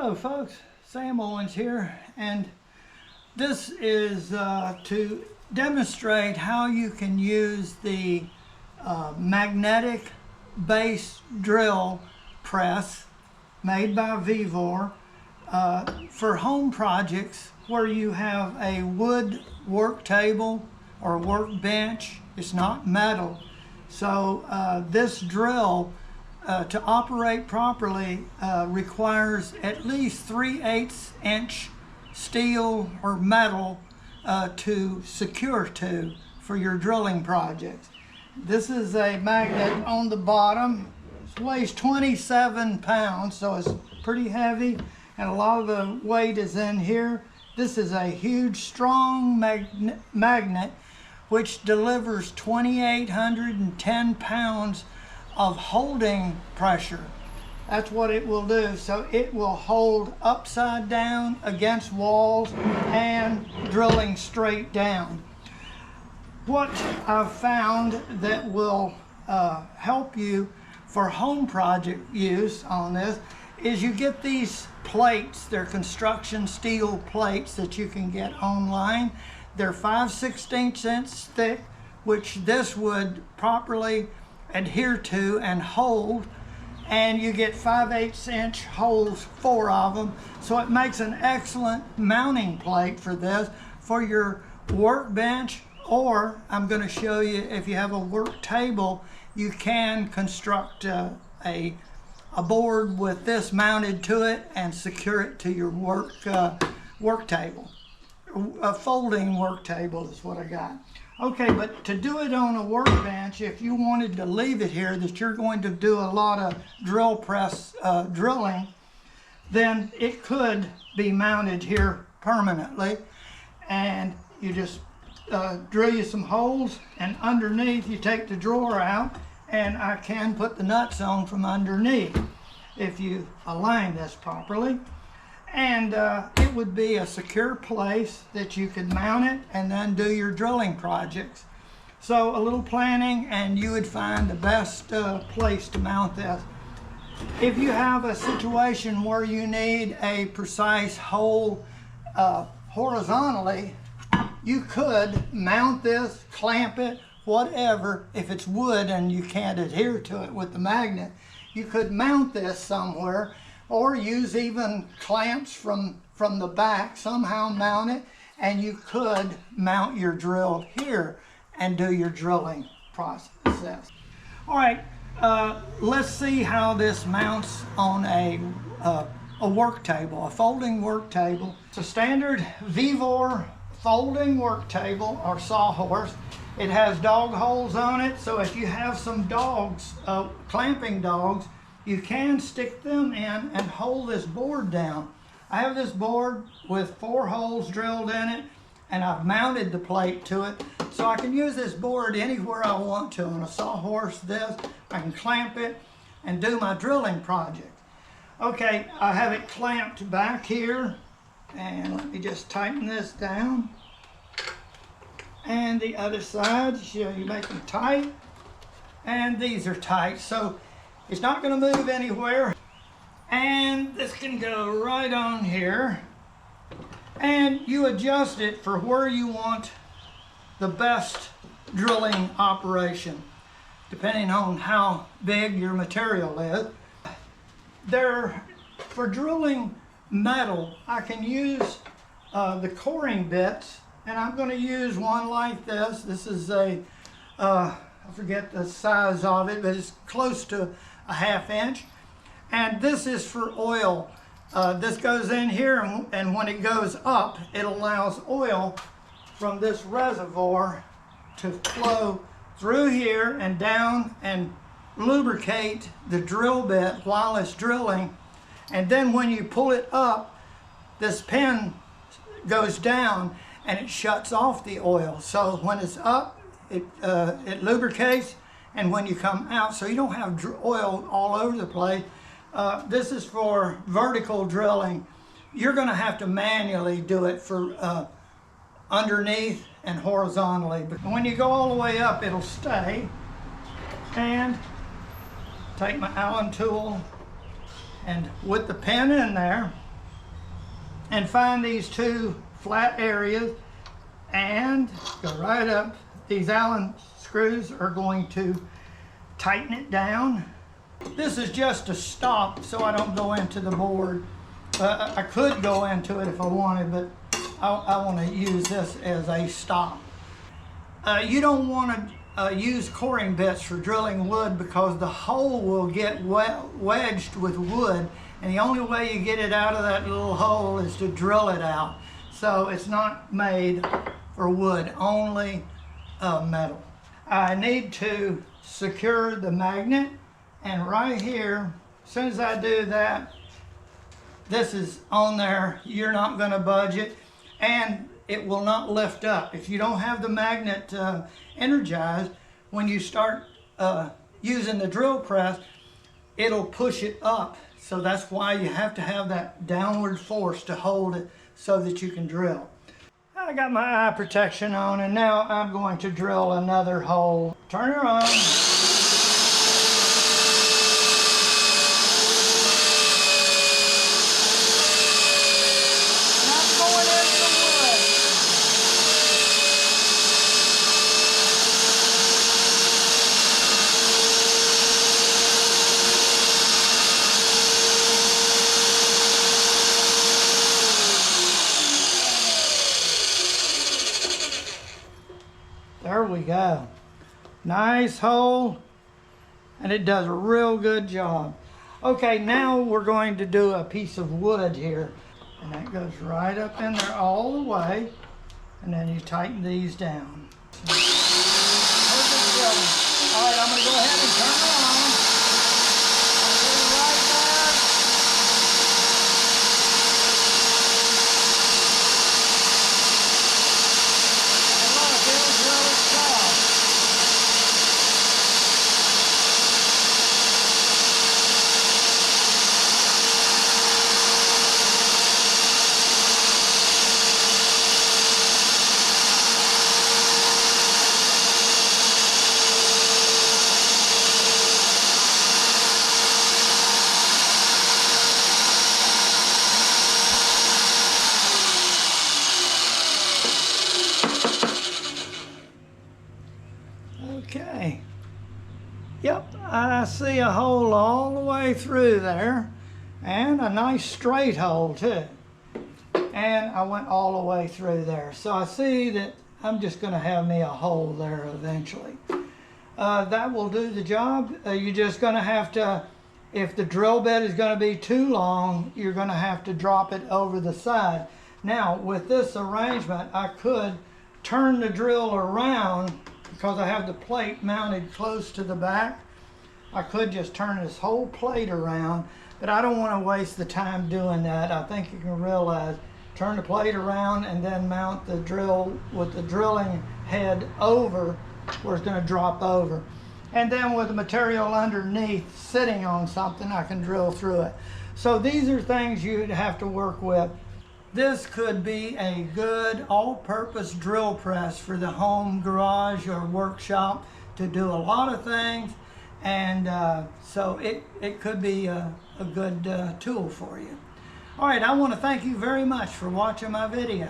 Hello folks, Sam Owens here, and this is to demonstrate how you can use the magnetic base drill press made by VEVOR for home projects where you have a wood work table or workbench. It's not metal. So this drill to operate properly requires at least 3/8 inch steel or metal to secure to for your drilling projects. This is a magnet on the bottom. It weighs 27 pounds, so it's pretty heavy, and a lot of the weight is in here. This is a huge, strong magnet which delivers 2,810 pounds of holding pressure. That's what it will do. So it will hold upside down against walls and drilling straight down. What I've found that will help you for home project use on this is you get these plates. They're construction steel plates that you can get online. They're 5/16 inch thick, which this would properly adhere to and hold, and you get 5/8 inch holes, 4 of them, so it makes an excellent mounting plate for this for your workbench. Or I'm going to show you, if you have a work table, you can construct a board with this mounted to it and secure it to your work table. A folding work table is what I got. Okay, but to do it on a workbench, if you wanted to leave it here, that you're going to do a lot of drill press drilling, then it could be mounted here permanently. And you just drill you some holes, and underneath you take the drawer out, and I can put the nuts on from underneath if you align this properly. And it would be a secure place that you could mount it and then do your drilling projects. So a little planning and you would find the best place to mount this. If you have a situation where you need a precise hole horizontally, you could mount this, clamp it, whatever. If it's wood and you can't adhere to it with the magnet, you could mount this somewhere, or use even clamps from the back, somehow mount it, and you could mount your drill here and do your drilling process. All right, let's see how this mounts on a work table, a folding work table. It's a standard VEVOR folding work table or sawhorse. It has dog holes on it, so if you have some dogs, clamping dogs, you can stick them in and hold this board down. I have this board with 4 holes drilled in it, and I've mounted the plate to it, so I can use this board anywhere I want to. On a sawhorse, this, I can clamp it and do my drilling project. Okay, I have it clamped back here, and let me just tighten this down. And the other side, you make them tight, and these are tight, so it's not going to move anywhere. And this can go right on here, and you adjust it for where you want the best drilling operation, depending on how big your material is. For drilling metal, I can use the coring bits, and I'm going to use one like this. This is a I forget the size of it, but it's close to a 1/2 inch. And this is for oil. This goes in here, and when it goes up, it allows oil from this reservoir to flow through here and down and lubricate the drill bit while it's drilling. And then when you pull it up, this pin goes down and it shuts off the oil. So when it's up, it lubricates, and when you come out, so you don't have oil all over the place. This is for vertical drilling. You're going to have to manually do it for underneath and horizontally. But when you go all the way up, it'll stay. And take my Allen tool, and with the pin in there, and find these two flat areas and go right up. These Allen screws are going to tighten it down. This is just to stop so I don't go into the board. I could go into it if I wanted, but I want to use this as a stop. You don't want to use coring bits for drilling wood because the hole will get wedged with wood, and the only way you get it out of that little hole is to drill it out. So it's not made for wood, only metal. I need to secure the magnet, and right here, as soon as I do that, this is on there. You're not going to budge it, and it will not lift up. If you don't have the magnet energized, when you start using the drill press, it'll push it up. So that's why you have to have that downward force to hold it so that you can drill. I got my eye protection on, and now I'm going to drill another hole. Turn her on. There we go. Nice hole, and it does a real good job. Okay, now we're going to do a piece of wood here, and that goes right up in there all the way, and then you tighten these down. Perfect drilling. All right, I'm going to go ahead and turn it on. I'll put it right there. And look, it'll drill itself. Okay. Yep, I see a hole all the way through there, and a nice straight hole too. And I went all the way through there. So I see that I'm just going to have me a hole there eventually. That will do the job. You're just going to have to, if the drill bit is going to be too long, you're going to have to drop it over the side. Now, with this arrangement, I could turn the drill around because I have the plate mounted close to the back. I could just turn this whole plate around, but I don't want to waste the time doing that. I think you can realize, turn the plate around and then mount the drill with the drilling head over where it's going to drop over. And then with the material underneath sitting on something, I can drill through it. So these are things you'd have to work with. This could be a good all-purpose drill press for the home, garage, or workshop to do a lot of things, and so it could be a good tool for you. All right, I want to thank you very much for watching my video.